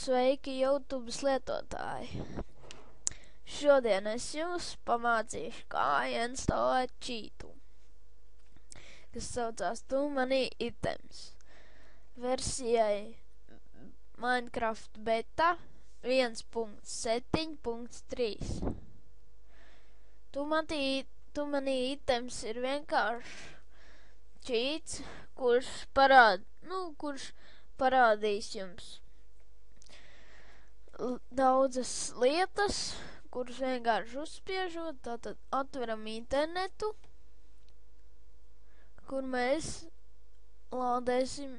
Sveiki, YouTube lietotāji! Šodien es jūs pamācīšu, kā instalēt čītu, kas saucās Too Many Items. Versijai Minecraft beta 1.7.3. Too Many Items ir vienkārši čīts, kurš parādīs jums daudzas lietas, kuras vienkārši uzspiežot, tātad atveram internetu, kur mēs nolādēsim.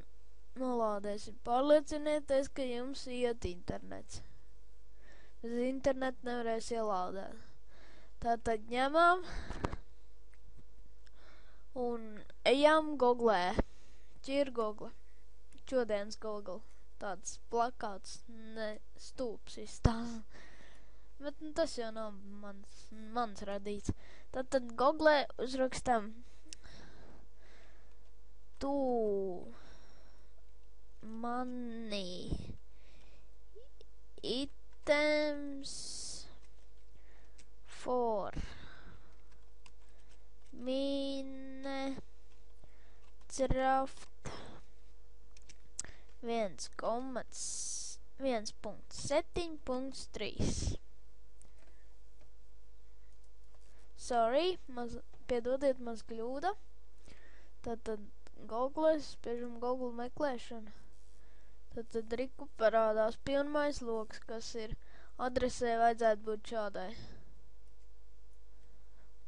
Pārliecinieties, ka jums iet internets. Bez internetu nevarēs ielādēt. Tātad ņemam un ejam Googlē. Šī ir Google. Šodienas Google. Tāds plakāts, ne stūps izstāsta. Bet tas jau nav mans radīts. Tātad Googlē uzrakstam Too Many Items for Minecraft 1.7.3. Sorry, piedodiet, maz kļūda. Tātad Google, spiežam Google meklēšanu. Tātad riku parādās pirmais loks, kas ir adresē vajadzētu būt šādai.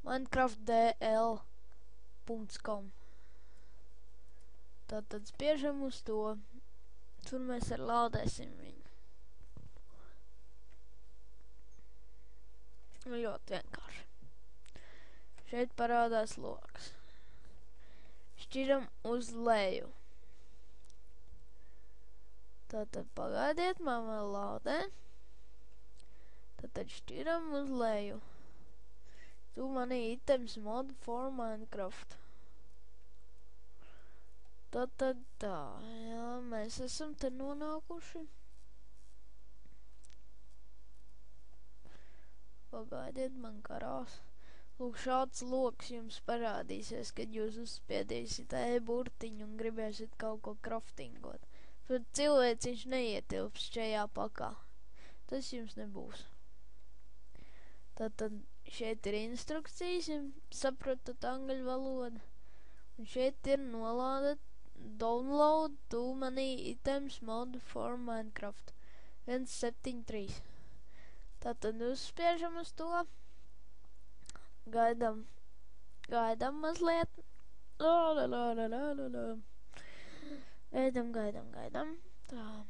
minecraftdl.com. Tātad spiežam uz to. Tur mēs lādēsim viņu. Ļoti vienkārši. Šeit parādās loks. Šķiram uz leju. Tātad pagaidiet, man vēl lādē. Tātad šķiram uz leju. Too Many Items mod for Minecraft. Tātad tā, jā, mēs esam te nonākuši. Pagaidiet, man karās. Lūk, šāds loks jums parādīsies, kad jūs uzspiedīsiet burtiņu un gribēsiet kaut ko craftingot. Bet cilvēciņš neietilps šajā pakā. Tas jums nebūs. Tātad šeit ir instrukcijas, ja saprotat angļu valodu. Un šeit ir nolādēt Download Too Many Items mod for Minecraft 1.7.3. Tātad uzspiežam uz to. Gaidam mazliet. Gaidam. Tā.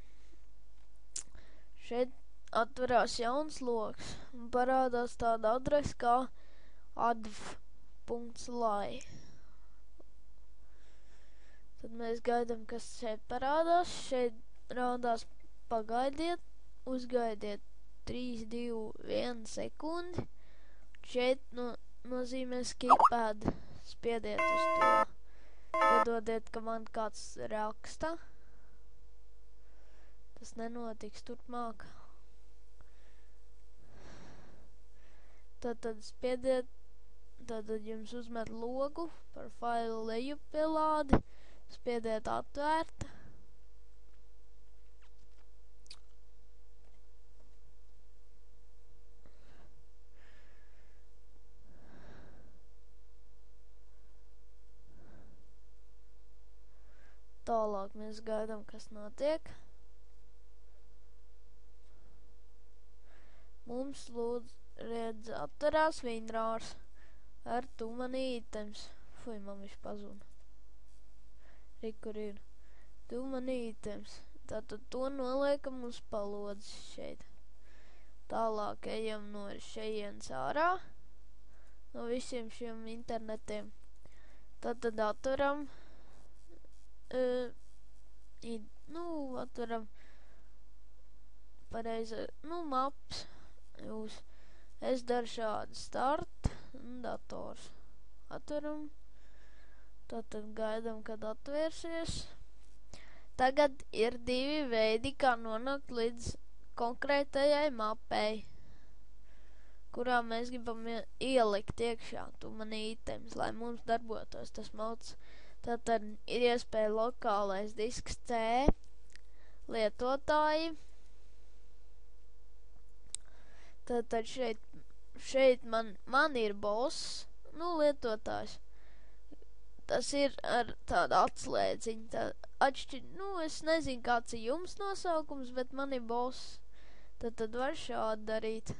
Šeit atverās jauns loks un parādās tāda adrese kā adv.lai. Tad mēs gaidam, kas šeit parādās. Šeit rādās pagaidiet, uzgaidiet 3, 2, 1 sekundi. Šeit nozīmē skipad. Spiediet uz to. Piedodiet, ka man kāds raksta. Tas nenotiks turpmāk. Tad spiediet, tad jums uzmet logu par failu lejupielādi. Spiediet atvērt. Tālāk mēs gaidām, kas notiek. Mums redz atverās vinrārs ar Too Many Items. Fui, man viņš pazūna. Kur ir Too Many Items. Tātad to noliekam uz palodzes šeit. Tālāk ejam no šejienes ārā. No visiem šiem internetiem. Tātad atveram atveram pareizi, maps. Es daru šādu start un dators. Atveram. Tātad gaidam, kad atvērsies. Tagad ir divi veidi, kā nonākt līdz konkrētajai mapei, kurā mēs gribam ielikt iekšā Too-Many Items, lai mums darbotos tas mods. Tātad ir iespēja lokālais disks C, lietotāji. Tātad šeit man ir boss, lietotājs. Tas ir ar tādu atslēdziņu, es nezinu, kāds ir jums nosaukums, bet man ir boss. Tad var šādi darīt.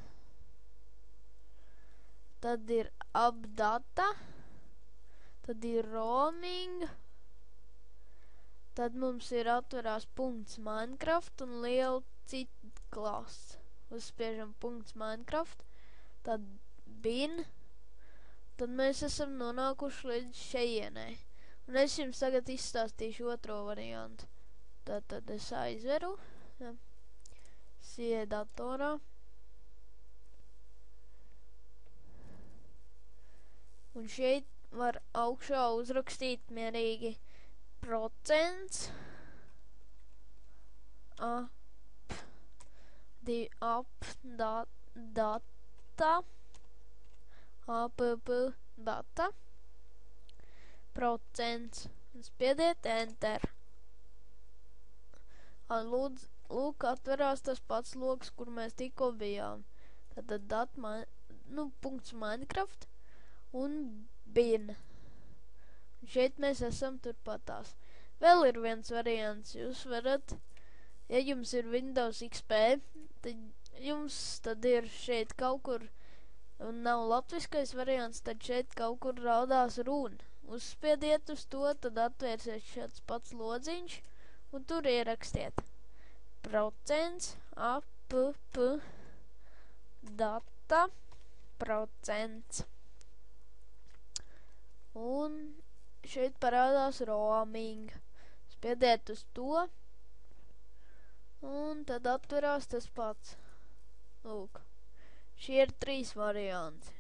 Tad ir updata, tad ir roaming, tad mums ir atverās .minecraft un liela cita klasa. Uzspiežam .minecraft, tad bin, tad mēs esam nonākuši līdz šejienai. Un es jums tagad izstāstīšu otro variantu. Tad es aizveru, ieeju datorā. Un šeit var augšā uzrakstīt mierīgi procents data procents un spiediet enter. Lūk, atverās tas pats loks, kur mēs tikko bijām. Tātad .minecraft un bin. Un šeit mēs esam turpatās. Vēl ir viens variants. Jūs varat, ja jums ir Windows XP, tad ir šeit kaut kur, un nav latviskais variants, tad šeit kaut kur raudās runa. Uzspiediet uz to, tad atvērsies šāds pats lodziņš, un tur ierakstiet procents data procents. Un šeit parādās roaming. Spiediet uz to, un tad atverās tas pats. Lūk, šie ir 3 varianti.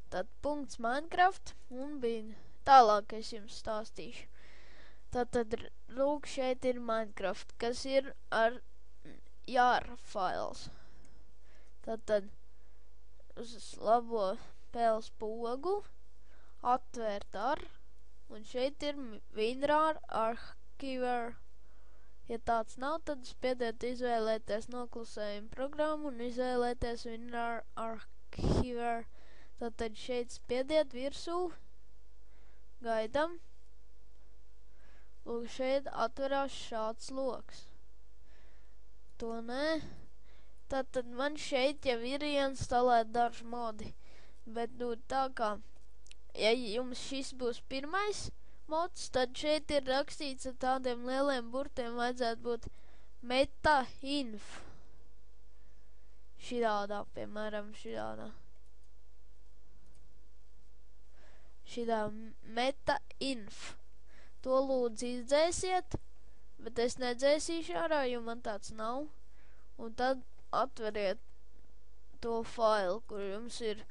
Tad .minecraft un bin. Tālāk es jums stāstīšu. Tātad, lūk, šeit ir Minecraft, kas ir ar jar files. Tātad, uz labo spēles pogu atvērt ar, un šeit ir WinRAR Archiver. Ja tāds nav, tad spiediet izvēlēties noklusējumu programmu un izvēlēties WinRAR Archiver. Tātad šeit spiediet virsū, gaidam. Lūk, šeit atverās šāds loks. To nē. Tātad man šeit jau ir ieinstalēt daži modi. Bet tā kā, ja jums šis būs pirmais mods, tad šeit ir rakstīts ar tādiem lieliem burtiem, vajadzētu būt meta-inf. Šitādā, piemēram, šitādā. Šitā meta-inf. To lūdzu izdzēsiet, bet es nedzēsīšu ārā, jo man tāds nav. Un tad atveriet to failu, kur jums ir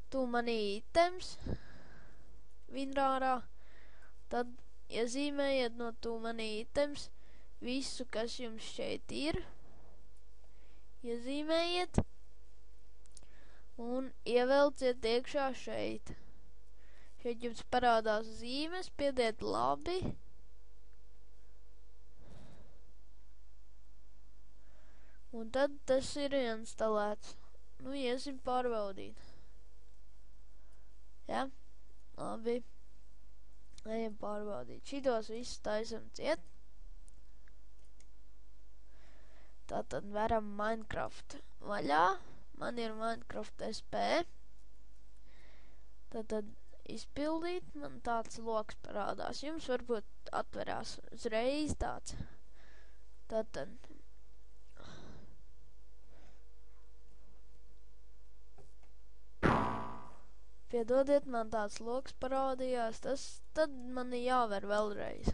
Too-Many Items WinRARā. Tad iezīmējiet no Too-Many Items visu, kas jums šeit ir. Iezīmējiet un ievelciet iekšā šeit. Šeit jums parādās zīmes, spiediet labi. Un tad tas ir instalēts. Iesim pārbaudīt. Ja? Labi. Ejam pārbaudīt. Šitos visus taisam ciet. Tātad veram Minecraft vaļā. Man ir Minecraft SP. Tātad izpildīt, man tāds loks parādās. Jums varbūt atverās uzreiz tāds. Tātad. Piedodiet, man tāds loks parādījās. Tad man ir jāver vēlreiz.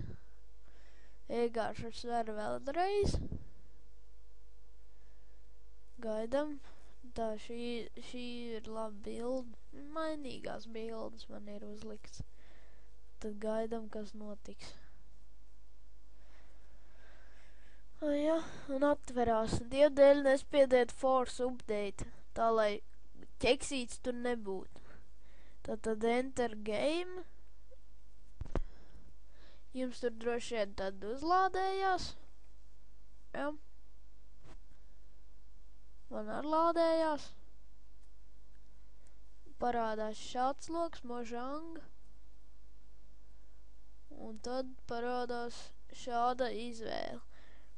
Vienkārši es veru vēlreiz. Gaidam. Tā, šī ir laba bilde. Mainīgās bildes man ir uzlikts. Tad gaidam, kas notiks. Jā, un atverās. Dievdēļ nespiediet force update, tā lai ķeksīts tur nebūtu. Tad enter game. Jums tur droši vien tad uzlādējās. Jā. Man arī lādējās. Parādās šāds loks, Mojang. Un tad parādās šāda izvēle.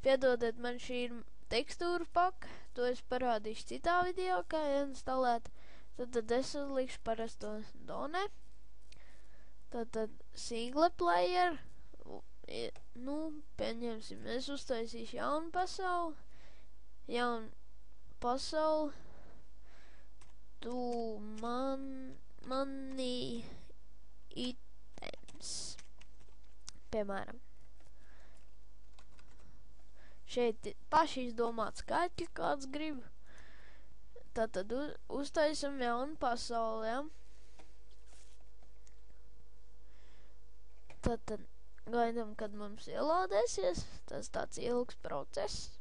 Piedodiet, man šī ir tekstūra paka. To es parādīšu citā video, kā instalēt. Tad es uzlikšu parasto Done. Tad single player. Nu, pieņemsim, es uztaisīšu jaunu pasauli. Tu mani items. Piemēram. Šeit paši izdomāt skaitļi, kāds grib. Tad uztaisam jaunu pasauli, ja? Tad gaidam, kad mums ielādēsies. Tas tāds ilgs process.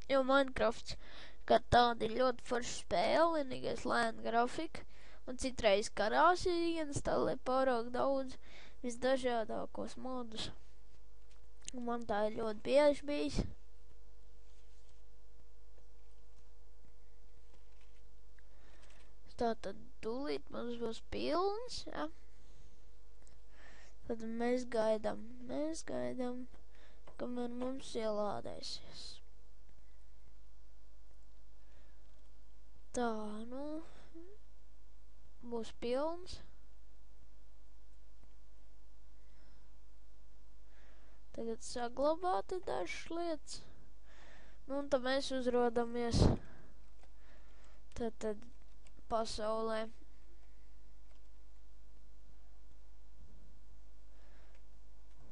Jo Minecrafts, kad tāda ir ļoti forša spēle, vienīgais lēna grafika, un citreiz karās ieinstalē pārāk daudz visdažādākos modus. Un man tā ir ļoti bieži bijis. Tātad tūlīt mums būs pilns, ja? Tad mēs gaidām, kamēr mums ielādēsies. Tā, nu, būs pilns. Tagad saglabāti dažas lietas. Nu, un tad mēs uzrodamies. Tad pasaulē.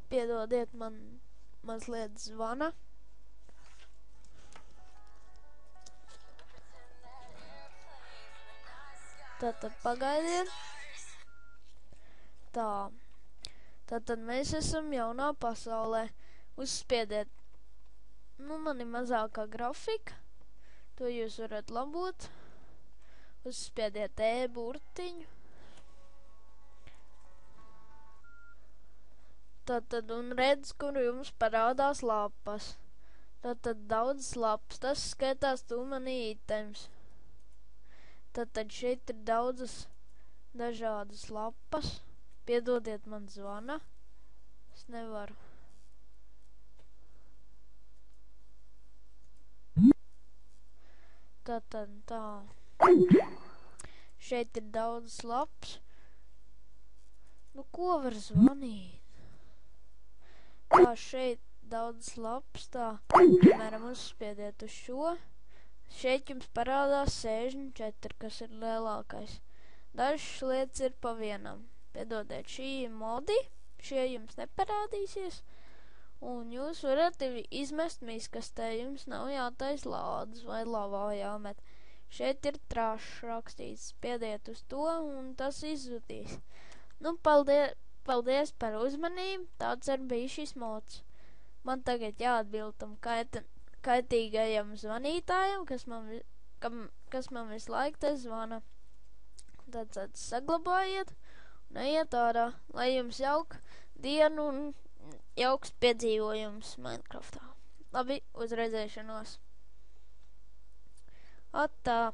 Piedodiet, man mazliet zvana. Tad pagaidiet. Tā. Tad mēs esam jaunā pasaulē. Uzspiediet. Nu, man ir mazākā grafika. To jūs varat labot. Uzspiediet burtiņu. Tad un redz, kur jums parādās lapas. Tad daudzas lapas. Tas skaitās tu mani items. Tad šeit ir daudzas dažādas lapas. Piedodiet, man zvana. Es nevaru. Tad tā. Šeit ir daudzas lapas. Nu, ko var zvanīt? Tā, šeit daudzas lapas, tā. Piemēram, uzspiediet uz šo. Šeit jums parādās 64, kas ir lielākais. Dažas lietas ir pa vienam. Piedodiet, šī modi, šie jums neparādīsies. Un jūs varat izmest miskastē, jums nav jātais lādes vai lavā jāmet. Šeit ir trašs rakstīts, spiediet uz to un tas izzudīs. Nu, paldies par uzmanību, tāds arī bija šis mods. Man tagad jāatbild tam kaitīgajam zvanītājam, kas man visu laiku te zvana. Tad saglabājiet un ejiet ārā, lai jums jauka dienu un jauks piedzīvojums Minecraftā. Labi, uz redzēšanos. Atā!